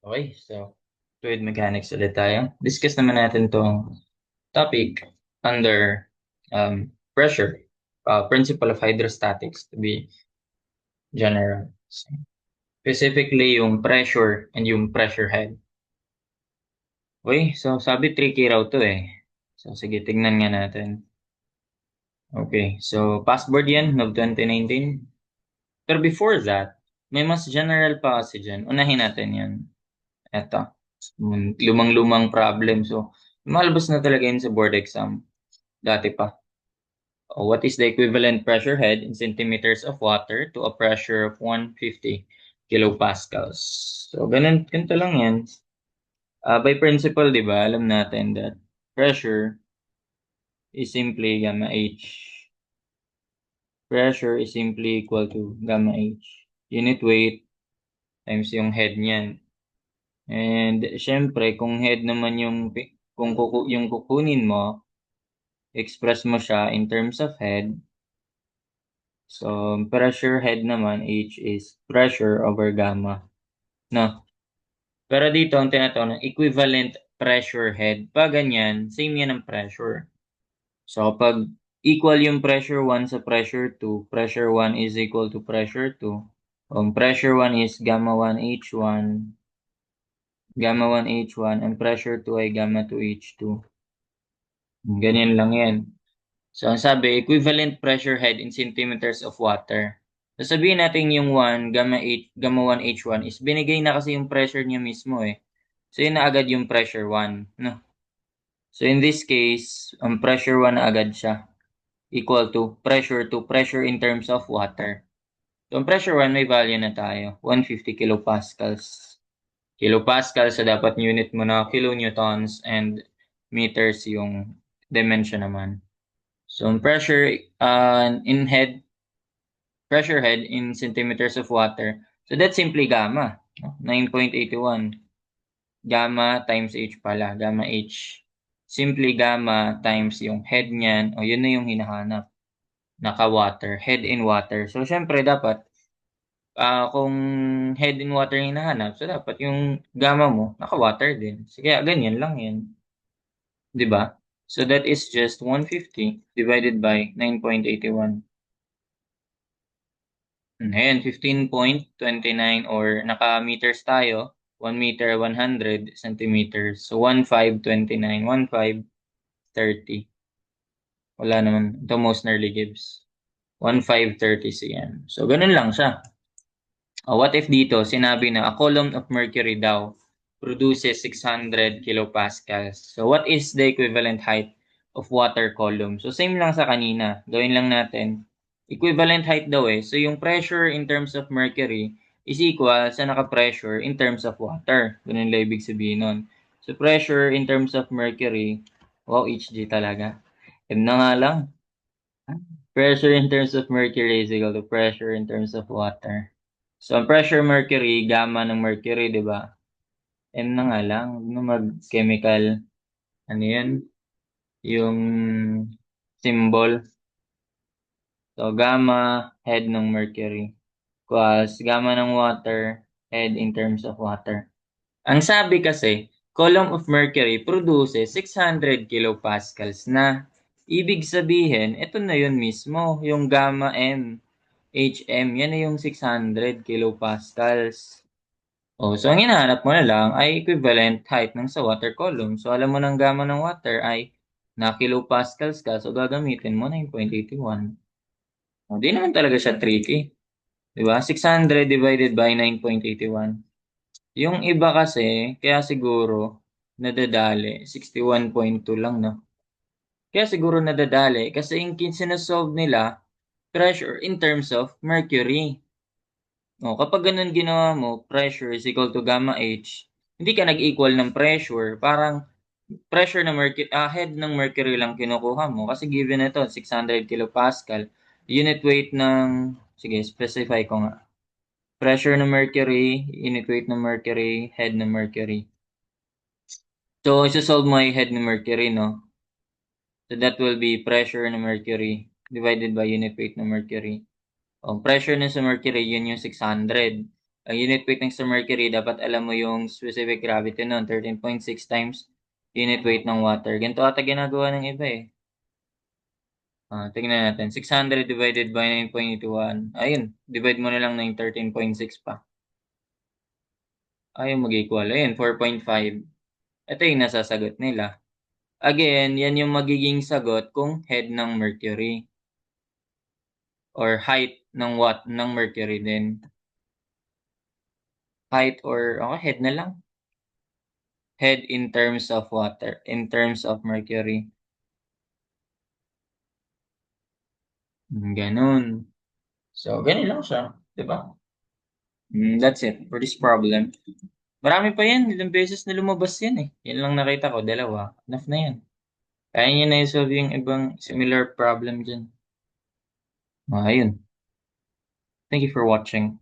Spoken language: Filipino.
Okay, so fluid mechanics ulit tayo. Discuss naman natin tong topic under pressure, principle of hydrostatics to be general. So, specifically, yung pressure and yung pressure head. Okay, so sabi tricky raw to eh. So sige, tignan nga natin. Okay, so passboard yan, of 2019. Pero before that, may mas general pa kasi dyan. Unahin natin yan. Eto, lumang-lumang problem. So, lumalabas na talaga yun sa board exam. Dati pa. What is the equivalent pressure head in centimeters of water to a pressure of 150 kilopascals? So, ganito lang yan. By principle, di ba, alam natin that pressure is simply gamma H. Pressure is simply equal to gamma H. Unit weight times yung head niyan. And syempre, kung head naman yung kukunin mo, express mo siya in terms of head. So, pressure head naman, H is pressure over gamma. No? Pero dito, ang tinatawag ng equivalent pressure head. Pag ganyan, same yan ang pressure. So, pag equal yung pressure 1 sa pressure 2, pressure 1 is equal to pressure 2. Pressure 1 is gamma 1 H1, gamma 1 H1, and pressure 2 ay gamma 2 H2. Ganyan lang yan. So, ang sabi, equivalent pressure head in centimeters of water. So, sabihin natin yung 1, gamma 1 H1 is binigay na kasi yung pressure niya mismo eh. So, yun na agad yung pressure 1. No? So, in this case, ang pressure 1 na agad siya. Equal to pressure in terms of water. So, ang pressure 1 may value na tayo. 150 kilopascals. Kilopascals, so dapat unit mo na kilonewtons and meters yung dimension naman. So, pressure pressure head in centimeters of water. So, that's simply gamma. 9.81. Gamma times H pala. Gamma H. Simply gamma times yung head niyan. O, yun na yung hinahanap. Naka-water. Head in water. So, syempre, dapat, kung head in water yung hinahanap, so dapat yung gamma mo, naka-water din. So, kaya ganyan lang yan. 'Di ba? So, that is just 150 divided by 9.81. Ayan, 15.29 or naka-meters tayo. 1 meter, 100 centimeters. So, 1,529. 1,530. Wala naman. Ito most nearly gives. 1,530 cm. So, ganun lang siya. What if dito, sinabi na a column of mercury daw produces 600 kilopascals. So, what is the equivalent height of water column? So, same lang sa kanina. Gawin lang natin. Equivalent height daw eh. So, yung pressure in terms of mercury is equal sa naka-pressure in terms of water. Ganun lang ibig sabihin nun. So, pressure in terms of mercury, wow, HG talaga. M na nga lang. Pressure in terms of mercury is equal to pressure in terms of water. So, ang pressure mercury, gamma ng mercury, di ba? M na nga lang. Huwag na mag-chemical. Ano yun? Yung symbol. So, gamma, head ng mercury. Equals gamma ng water, head in terms of water. Ang sabi kasi, column of mercury produces 600 kilopascals na. Ibig sabihin, ito na yun mismo, yung gamma M, HM, yan na yung 600 kilopascals. So ang hinahanap mo na lang ay equivalent height ng sa water column. So alam mo ng gamma ng water ay na kilopascals ka, so gagamitin mo 9.81. Di naman talaga siya tricky. Diba? 600 divided by 9.81. Yung iba kasi, kaya siguro nadadali, 61.2 lang, no? Kaya siguro nadadali kasi yung sinasolve nila, pressure in terms of mercury. Kapag ganun ginawa mo, pressure is equal to gamma H, hindi ka nag-equal ng pressure, parang pressure ng mercury, head ng mercury lang kinukuha mo kasi given ito, 600 kilopascal, unit weight ng, sige, specify ko nga. Pressure ng mercury, unit weight ng mercury, head ng mercury. So, isa-solve mo yung head ng mercury, no? So, that will be pressure ng mercury divided by unit weight ng mercury. Pressure na sa mercury, yun yung 600. Ang unit weight ng sa mercury, dapat alam mo yung specific gravity nun, 13.6 times unit weight ng water. Ganito ata ginagawa ng iba eh. Tingnan natin. 600 divided by 9.81. Ayun, divide mo na lang ng 13.6 pa. Ayun, mag-equal. Ayun, 4.5. Ito yung nasasagot nila. Again, yan yung magiging sagot kung head ng mercury. Or height ng watt ng mercury din. Height or, okay, head na lang. Head in terms of water, in terms of mercury. Ganun. So, ganun lang siya. Diba? That's it for this problem. Marami pa yan. Ilang beses na lumabas yan eh. Yan lang nakita ko. Dalawa. Enough na yan. Kaya nyo na i-solve yung ibang similar problem dyan. Ayun. Thank you for watching.